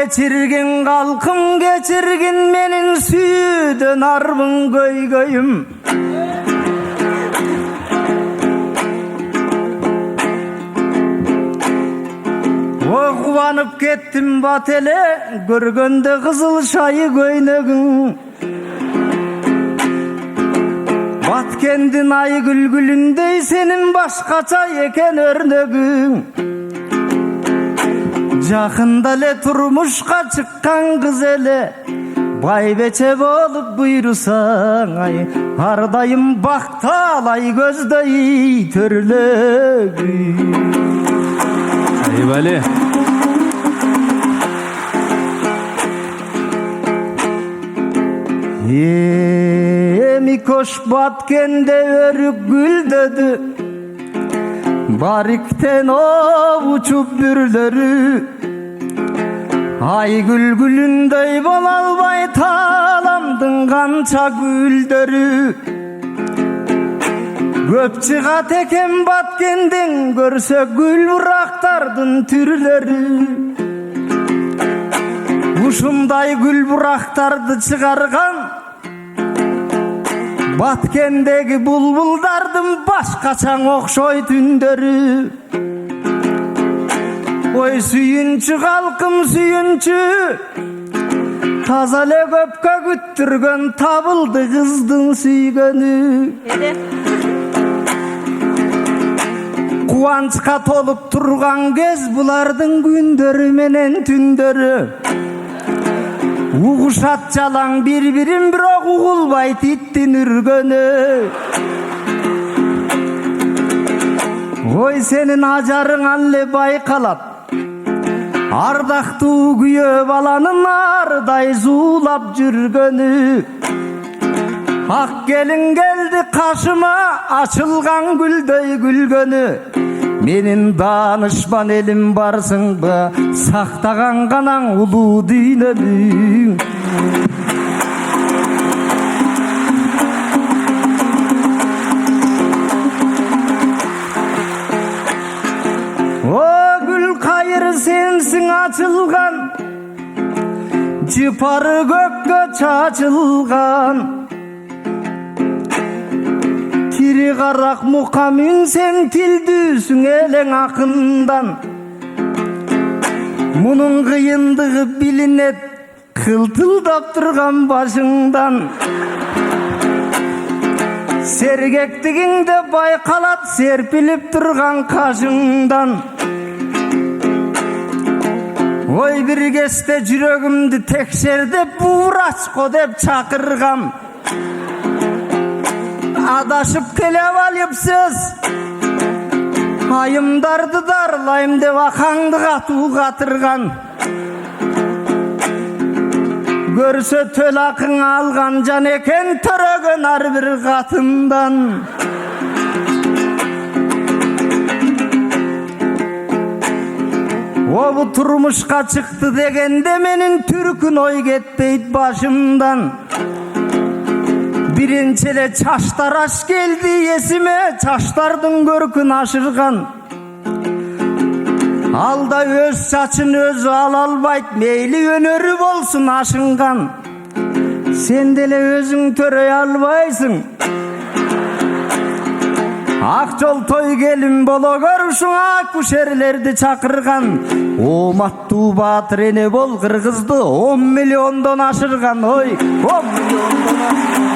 geçirgin kalkım geçirgin menin süydön arbın göygöyüm. O kuvanıp kettim batele görgönde kızıl şayı göynegin. Bat kendin ayı gülgülündey senin başkaça eken örnegin. Jakında le turmuşka çıkkan kız ele baybeçe bolup buyursan ay ardayım baktalay gözdeyi törlegi. Ayvali mi koş batkende örük gül dedi barikten o uçup bürleri. Ay gülgülündey bolalbay talamdın kança güldörü. Köp çığa teken batkendin görse gül buraktardın türleri. Uşunday gül buraktardı çıkargan batkendegi bulbuldardım başkaçan okşoy tündörü. Oy suyunçu kalkım suyunçu tazale köpke güttürgön tabıldı kızdın süygönü. Kuvançka tolup turgan kez bulardın gündörü menen tündörü. Uğuşat çalan birbirin biro uğulbay tittin ürgönü. Oy senin acarın alle baykalat ardaktı güye balanın arday zulap jürgönü. Ak gelin geldi kaşıma açılgan güldey gülgönü. Menin danışman elim barsın ba saktagan kanan ulu dinelim. O gül kayır sensin açılgan çıparı gökke çaçılgan. Tiri karak mukamin sen tildüsün eleng akından. Munun kıyındığı bilinet kıltıldap durgan başından. Sergektiginde baykalat serpilip durgan kaşından. Oy bir geste yüreğimdi tekşerde buğraçko dep çakırgam. Adaşıp kelev alıpsız ayımdardı darlayım de vakandı katu katırgan. Görse töl akın algan can eken törögön ar bir katından. O bu turmuşka çıktı degende menin türkün oy getbeyt başımdan. Birinçile çaştar aş geldi yesime çaştardın görkün aşırgan. Alda öz saçın özü alalbayt meyli önörü bolsun aşıngan. Sendele özün törey albaysın. Akçol toy gelin bolo görüşün ak kuşerlerdi çakırgan. O mattu batır ene bol kırgızdı 10 milyondan aşırgan oy 10 milyondan aşırgan.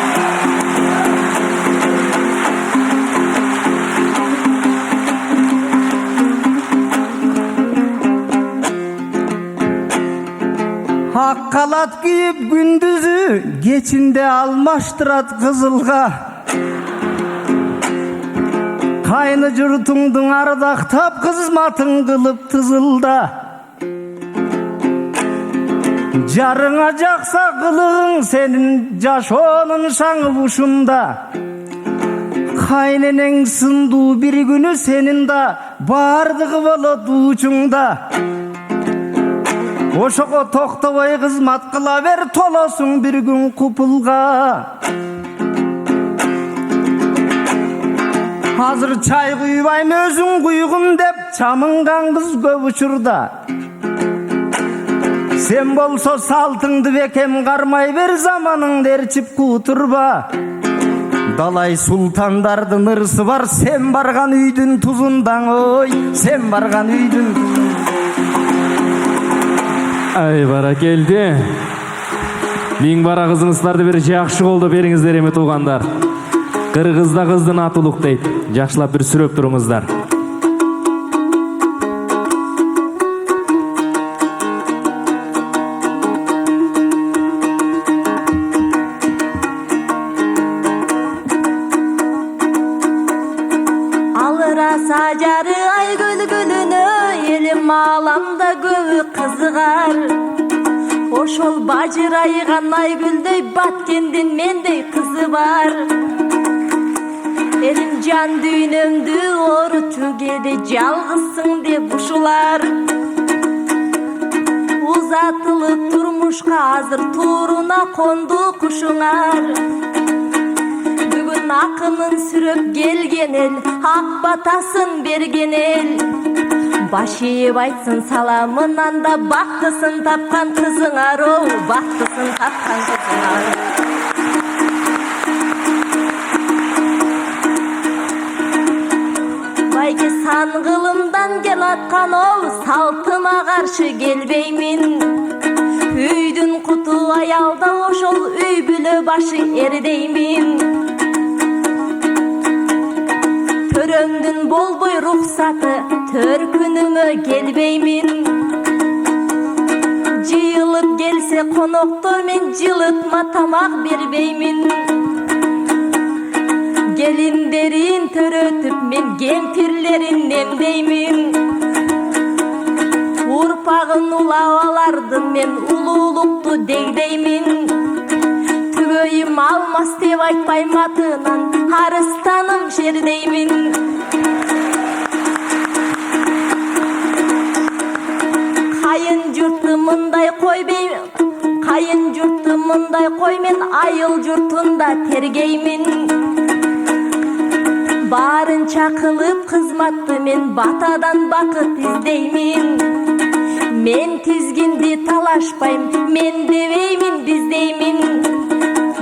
Hakkalat giyip gündüzü geçinde almaştırat kızılga. Kaynı cırtındın ardaktap kızmatın kılıp tızılda. Carına jaksa kılığın senin caşonun şanı buşunda. Kaynenen sındığı bir günü senin de bardığı bolu duçunda. Oşoko toktobay kızmat kıla ver tolosun bir gün kupulga. Hazır çay kuyubayım özün kuyuğun dep çamıngan kız köp uçurda. Sen bolso saltыңды бекем кармай бер, заманыңды ээрчип кутурба. Далай султандардын ырсы бар, сен барган үйдүн тузундан, ой, сен барган үйдүн. Ай баракелди. Миң бара кызыңыздарды бир жакшы колдо бериңиздер эми туугандар. Кыргызда кыздын аты улук дейт. Жакшылап бир сүрөп туруңуздар. Сажары ай гүлгүлүнө элим аламда көбү кызыгар. Ошол бажырайган ай гүлдөй баткендин мендей кызы бар. Элим жан дүйнөмдү оорутчу кээде жалгызсың деп ушулар. Узатылып турмушка азыр тууруна конду кушуңар. Акынын сүрөп келген эл, ак батасын берген эл. Баш ийип айтсын саламынан да бактысын тапкан кызыңар, оу, бактысын тапкан кызыңар. Байке сан кылымдан келаткан, оу, салтыма каршы келбеймин. Үйдүн куту аялда ошол үй бүлө башы эрдеймин. Төрөмдүн болбой рухсаты, төркүнүмө келбеймин. Жыйылып келсе коноктор мен жылытма тамак бербеймин. Келиндерин төрөтүп мен кемпирлерин эмдеймин. Урпагын улап алардын мен улуулукту дегдеймин. Түгөйүм алмас деп айтпайм атынан, арыстаным шердеймин. Кайын журтты мындай койбейм, кайын журтты мындай коймен, айыл журтунда тергеймин. Барынча кылып кызматты мен батадан бакыт издеймин. Мен тизгинди талашпайм, мен дебеймин, биздеймин.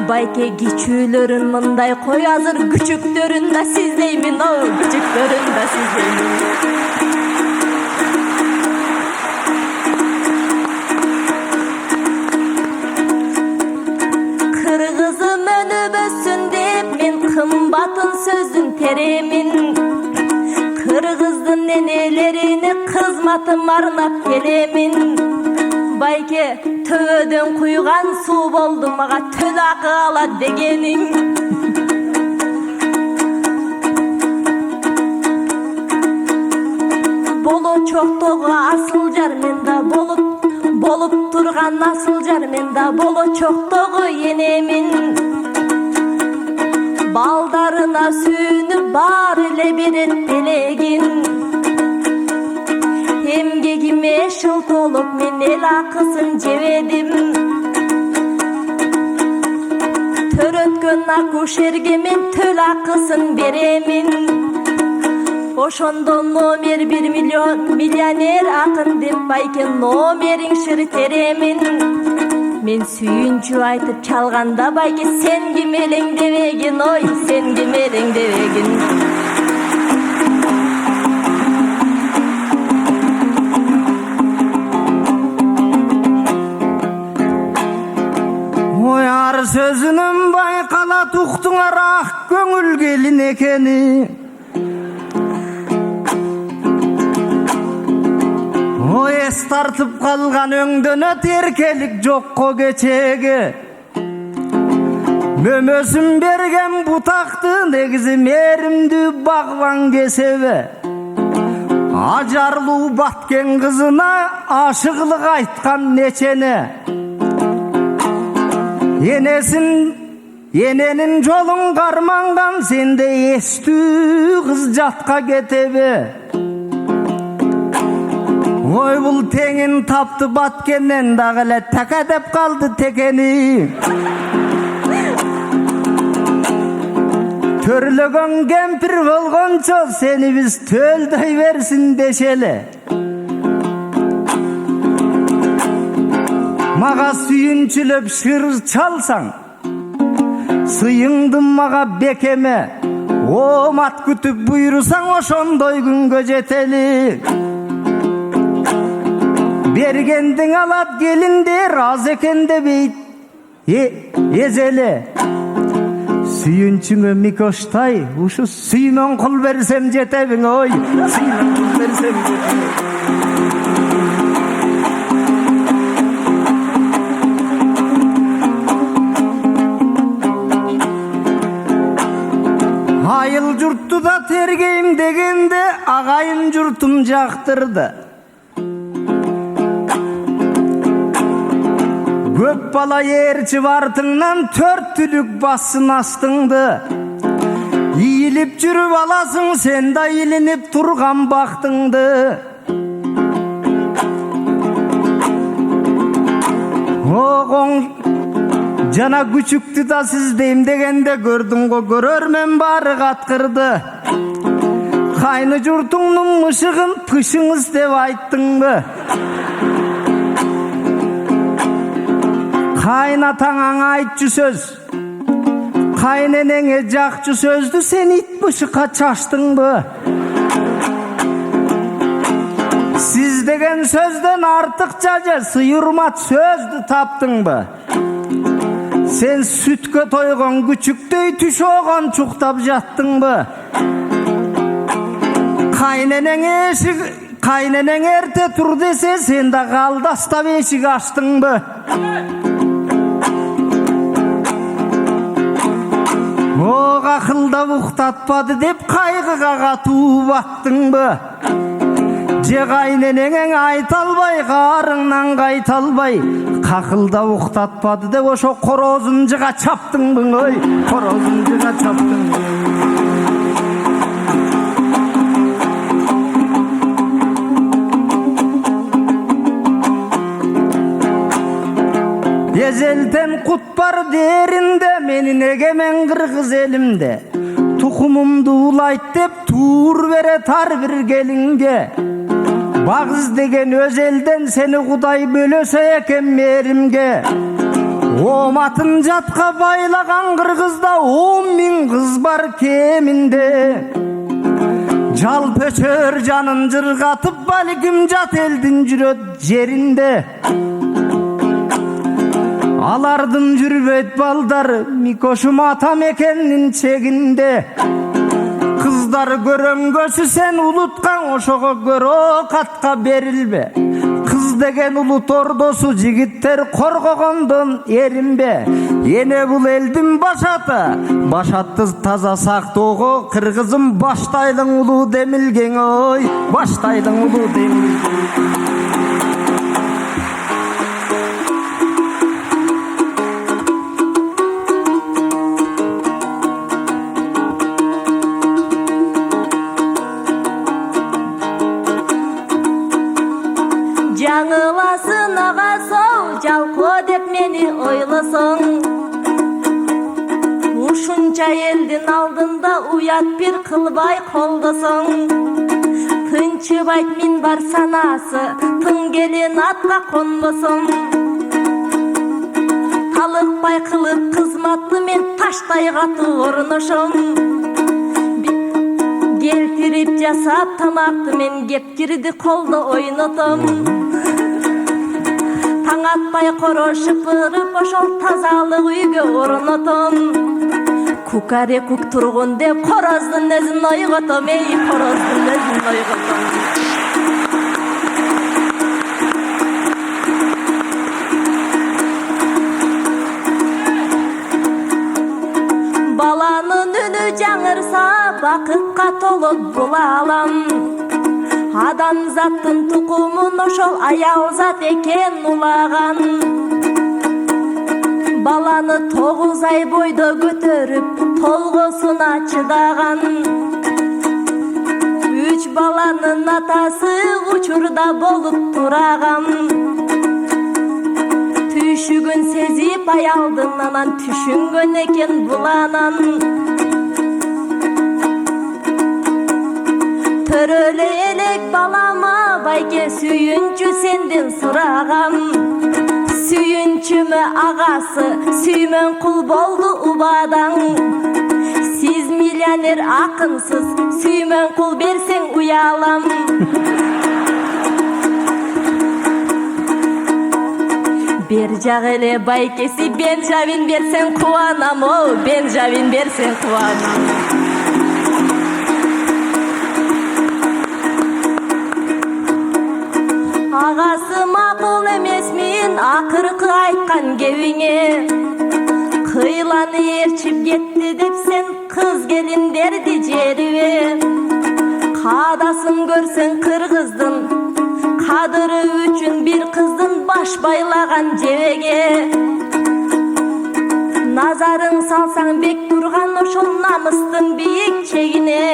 Байке кичүүлөрүн мындай кой, азыр күчүктөрүн да сиздеймин, о, күчүктөрүн да сиздеймин. Кыргызым өнүп өссүн деп мен кымбатын сөздүн теремин. Кыргыздын энелерине кызматым арнап келемин. Байке төбөдөн куйган суу болду мага төл акы алат дегениң. Болочоктогу асыл жар мен да болуп турган асыл жар мен да болочоктогу энемин. Балдарына сүйүнүп бар эле берет белегин. Эмгегиме шыл толуп мен эл акысын жебедим. Төрөткөн акушерге мен төл акысын беремин. Ошондо номер 1 миллион миллионер акын деп байке номериң шыр теремин. Мен сүйүнчү айтып чалганда байке сен ким элең дебегин, ой, сен ким элең дебегин. Sözünün baykala tuxtuңар ак көңүл келин экени. Ой, эс тартып калган өңдөн эркелик жокко кечеге. Мөмөсүн берген бутакты негизи меримдүү багбан кесебе. Ажарлуу баткен кызына ашыгылык айткан нечене. Ененин жолун карманган сенде эстүү кыз жатка кетеби. Ой, бул теңин тапты баткенден дагы эле така деп калды текени. Төрлөгөн кемпир болгончо сени биз төлдөй берсин дешеле. Maga sүйünчүлөp шыр çalsаң, сыйыңды мага бекеме, омат күтүп буйрусаң, ошондой күнгө жетели. Бергендиң алат келиндер, аз экен дебейт эзеле. Сүйүнчүңө микоштай, ушу сүймөн кул берсем жетебиң, ой, сүймөн кул берсем жетебиң. Айыл журтту да тергейм дегенде, агайын журтум жактырды. Көп бала ерчип артыңнан 4 түлүк бассын астыңды. Ийилип жүрүп аласың, сен да илинип турган бактыңды. Оғоң жана күчүктү да сиздейм дегенде, көрдүң го көрөрмөн бары каткырды. Кайны журтуңдун мышыгын пышыңыз деп айттыңбы? Кайнатаңа айтчу сөз, кайненеңе жакчу сөздү сен ит бышыкка чачтыңбы? Сиз деген сөздөн артыкча же сыйырмат сөздү таптыңбы? Сен сүткө тойгон күчүктөй түш огон чуктап жаттыңбы? Кайненең эрте тур десе, сен да калдастап эшик ачтыңбы? О, акылда уктатпады деп кайгыга катуу баттыңбы? Же кайненең айта албай, карыңнан кайта албай, какылда уктатпады деп ошо корозун жыга чаптыңбы? Ой, корозун жыга чаптыңбы? Ежелтен кут бар деринде, менин эгемен кыргыз элимде. Тукумумду улайт деп тур берет ар бир келинге. Багыз деген өз элден сени Кудай бөлөсө экен меримге. Оматын жатка байлаган кыргызда 10.000 кыз бар кеминде. Жалпөчөр жанын жыргатып, балким жат элдин жүрөт жеринде. Алардын жүрбөйт балдары, микошум атам экенин чегинде. Кыздар көрөнгөсү сен улуткан, ошого көрө катка берилбе. Кыз деген улут ордосу, жигиттер коргогондон эринбе. Эне бул элдин башаты, башатты таза сактоого, кыргызым баштайдың улуу демилген, ой, баштайдың улуу демилген. Жаңыласын ага соу, жалко деп мени ойлосоң. Ушунча элдин алдында уят бир кылбай колдосоң. Тынчыбайт мин бар санасы, тың келин атка конбосоң. Талыкпай кылып кызматты мен таштай катуу орношом. Келтирип жасап тамакты мен кепкирди колдо ойнотом. Таң атпай коро шыпырып ошол тазалык үйгө орнотом. Кукаре кук тургун деп короздун өзүн ойготом, эй, короздун өзүн ойготом. Баланын үнү жаңырса, бакытка толот бул алам. Адамзаттын тукумун ошол аял зат экен улаган. Баланы 9 ай бойдо көтөрүп, толгосуна чыдаган. 3 баланын атасы учурда болуп тураган. Түшүгүн сезип аялдын анан түшүнгөн экен бул анан. Төрөлө элек балама, байке сүйүнчү сенден сурагам. Sүйүнчүмө агасы сүймөн кул болду убадаң. Сиз миллионер акынсыз, сүймөн кул берсең уялам. Бер жак эле байкеси Бенжамин берсең кубанам, о, Бенжамин берсең кубанам. Агасы макул эмесмин акыркы айткан кебиңе. Кыйланы ээрчип кетти деп сен кыз келиндерди жерибе. Кадасын көрсөң кыргыздын, кадыры үчүн бир кыздын баш байлаган жебеге. Назарың салсаң бек турган ошол намыстын бийик чегине.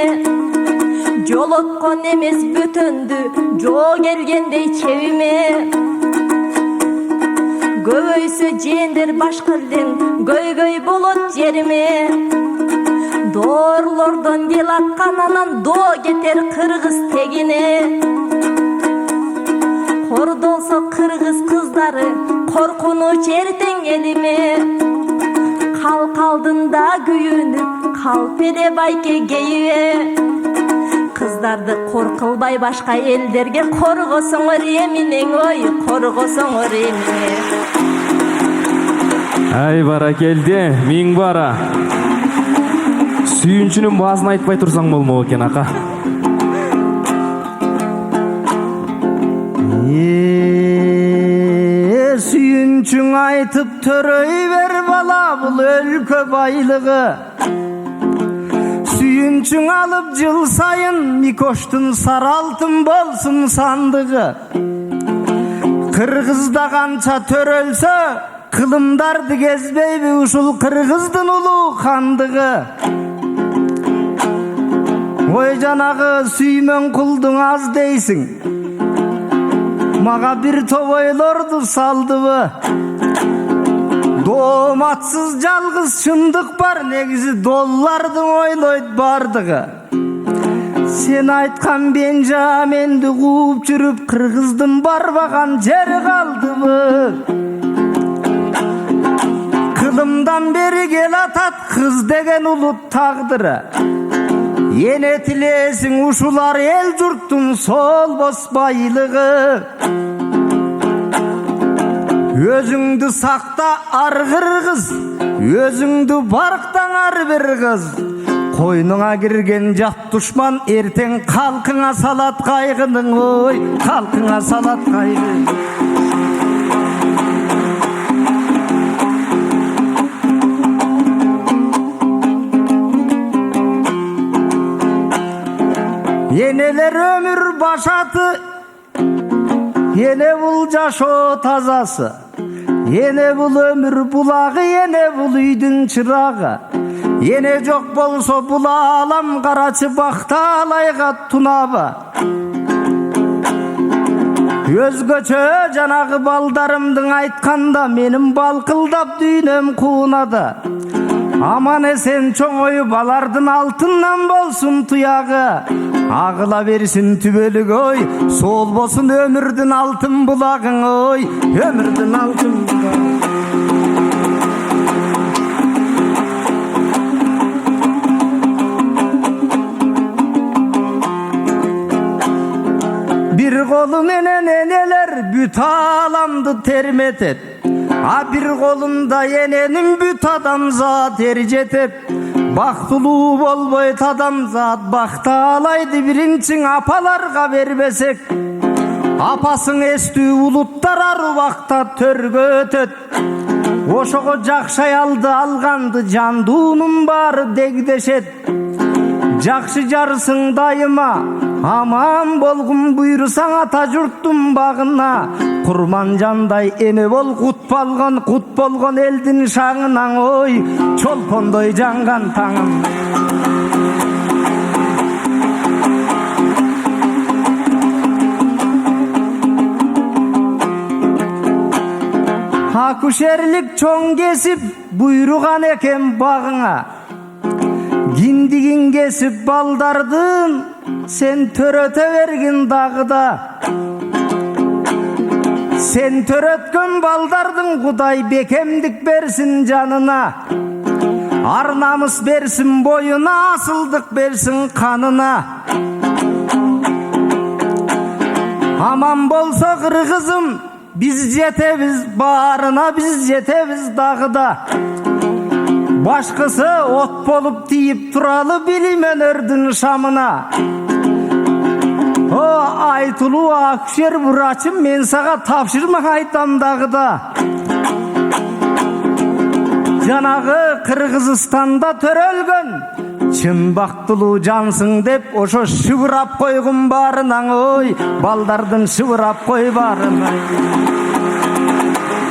Жолоткон эмес бөтөндү, жоо келгендей чебиме. Көбөйсө жээндер башка элден, көйгөй болот жериме. Доорлордон ел аткан анан доо кетер кыргыз тегине. Кордолсо кыргыз кыздары, коркунуч эртең элиме. Калк алдында күйүнүп, калп эле байке кейибе. Кыздарды коркулбай башка элдерге коргосоңор эминең, ой, коргосоңор эмине. Ай бара келди, миң бара. Сүйүнчүнүн баасын айтпай турсаң болмок экен, ака. Сүйүнчүң айтып төрөй бер бала, бул өлкө байлыгы. Сүйүнчүң алып жыл сайын Микоштун сары алтын болсун сандыгы. Кыргызда канча төрөлсө, кылымдарды кезбейби ушул кыргыздын улуу хандыгы. Ой жанагы сүймөн кулдуң аз дейсиң, мага бир топ ойлорду салдыбы. Дооматсыз жалгыз чындык бар, негизи доллардын ойлойт бардыгы. Сен айткан Бенжаминди кууп жүрүп, кыргыздын барбаган жери калдыбы. Кылымдан бери кел атат кыз деген улут тагдыры. Эне тилесиң ушулар эл журттун солбос байлыгы. Өзүңдү сакта ар кыргыз, өзүңдү барктаң ар бир кыз. Койнуңа кирген жат душман эртең калкыңа салат кайгының, ой, калкыңа салат кайгы. Енелер өмүр башаты, ене бул жашоо тазасы. Ене бул өмүр булагы, ене бул үйдүн чырагы. Ене жок болсо бул алам карачы бакталайга тунабы. Өзгөчө жанагы балдарымдың айтканда менин балкылдап дүйнөм куунады. Аман эсен чоңоюп алардын алтыннан болсун туягы. Агыла берсин түбөлүк, ой, солбосун өмүрдүн алтын булагың, ой, өмүрдүн алтын булагың. Бир колу менен энелер бүт аламды терметет, а бир колунда эненин бүт адамзат эр жетет. Бактылуу болбойт адамзат, бакталайды биринчиң апаларга бербесек. Апасың эстүү улуттар ар убакта төргө өтөт. Ошого жакшы аялды алганды жандуунун баары дегдешет. Жакшы жарысың дайыма, аман болгун буйрусаң ата журттун багына. Курман жандай эне бол, кут болгон элдин шаңынан, ой, чолпондой жанган таңым. Акушерлик чоң кесип буйруган экен багыңа. Киндигин кесип балдардын сен төрөтө бергин дагы да. Sen törötkön baldardın Kuday bekemdik bersin canına. Ar namus bersin boyuna, asıldık bersin kanına. Aman bolsa kırgızım, biz jetebiz bağrına, biz jetebiz dağıda. Başkası ot bolup deyip turalı bilimen ördün şamına. O Aytulu Akşer Buraçım, men sağa tapşırma aytam dağıda. Janagı Kırgızstanda törölgön, çın baktulu cansın dep oşo şıvırap koygun barınan, oy baldardın şıvırap koy barınan.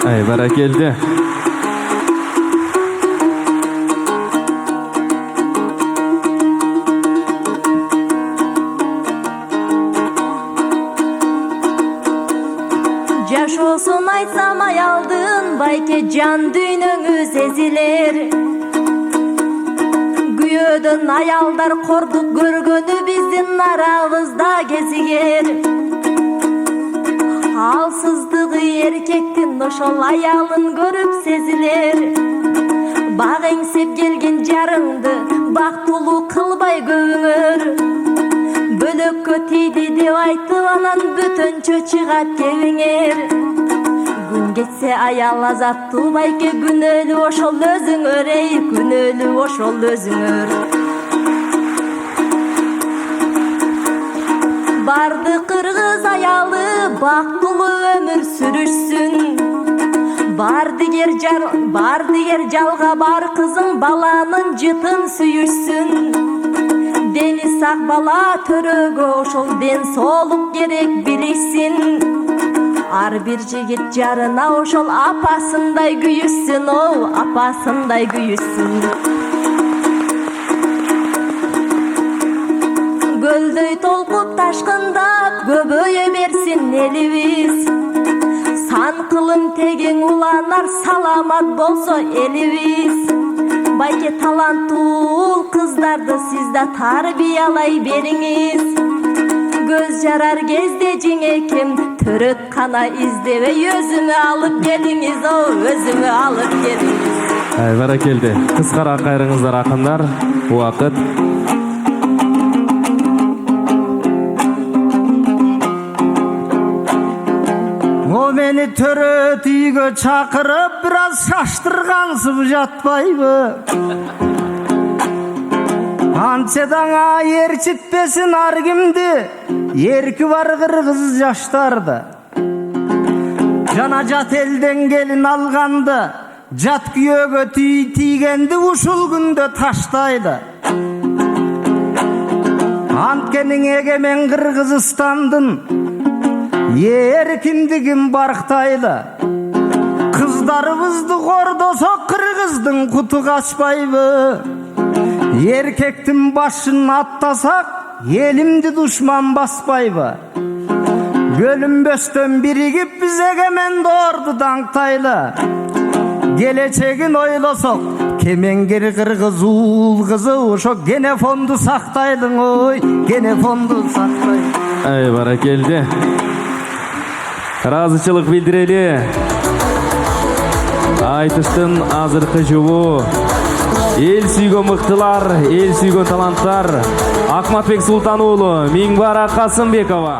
Ay barakeldi. Jaş olsun aytsam ayaldın, bayke can düynöңүz eziler. Güyödön ayaldar korduk görgönü bizdin arabızda geziger. Halsızdığı erkektin oşol ayalın görüp seziler. Bak engsep gelgen jarыңды baktulu kılbay göğüңөр. Bölökkö tiydi dep aytıp anan bөтөнчө чыгат кебиңер. Gün geçse ayal azaptı bayke, günölü oşol özüңөр, ey günölü oşol özüңөр. Bardı kırgız ayalı baktulu ömür sürüşsün. Bardiger jalga bar kızın balanın jıtın süyüşsün. Deni sak bala törögö oşol den soluk gerek bilişsin. Ar bir jigit jarına oşol apasınday güyüşsün, o apasınday güyüşsün. Göldöy tolkup taşkında göböye bersin elibиz. San kılım tegen ulanar, salamat bolso elibиz. Bayke talantul kızdardı sizde tarbiyalay beriңiz. Göz jarar gezde jiңekem töröt kana izdebe, özümü alıp geliңiz, o özümü alıp geliңiz. Ay barakeldi. Kıskara kayrыңızдар akınдар. Uakıt. O meni töröt үйgө çakırıp biraz şaştırgansып жатпайбы? Ançedana erçitpesin ar kimdi, erki var kırgız yaşlarda. Jana jat elden gelin algandı, jat kүйögө тийгенди ушул күндө таштайды. Анткенин эгемен Кыргызстандын erkimdigin barktaydı. Kızlarımızdı kordosak Kırgızdın kutu kaçpaydı. Erkektin başını atlasak elimdi düşman baspaydı. Bölüm böstön birigip biz egemen doğurdu dаңtaylı. Geleceğin oylasok kemengeri Kırgız uul kızı uşo gene fondu saktaydın, oy gene fondu saktaydın. Ay barakeldi. Razıçılık bildireli. Айтыштын азыркы жобу эл сүйгөн мыктылар, эл сүйгөн таланттар. Акматбек Султан уулу, Миңбара Касымбекова.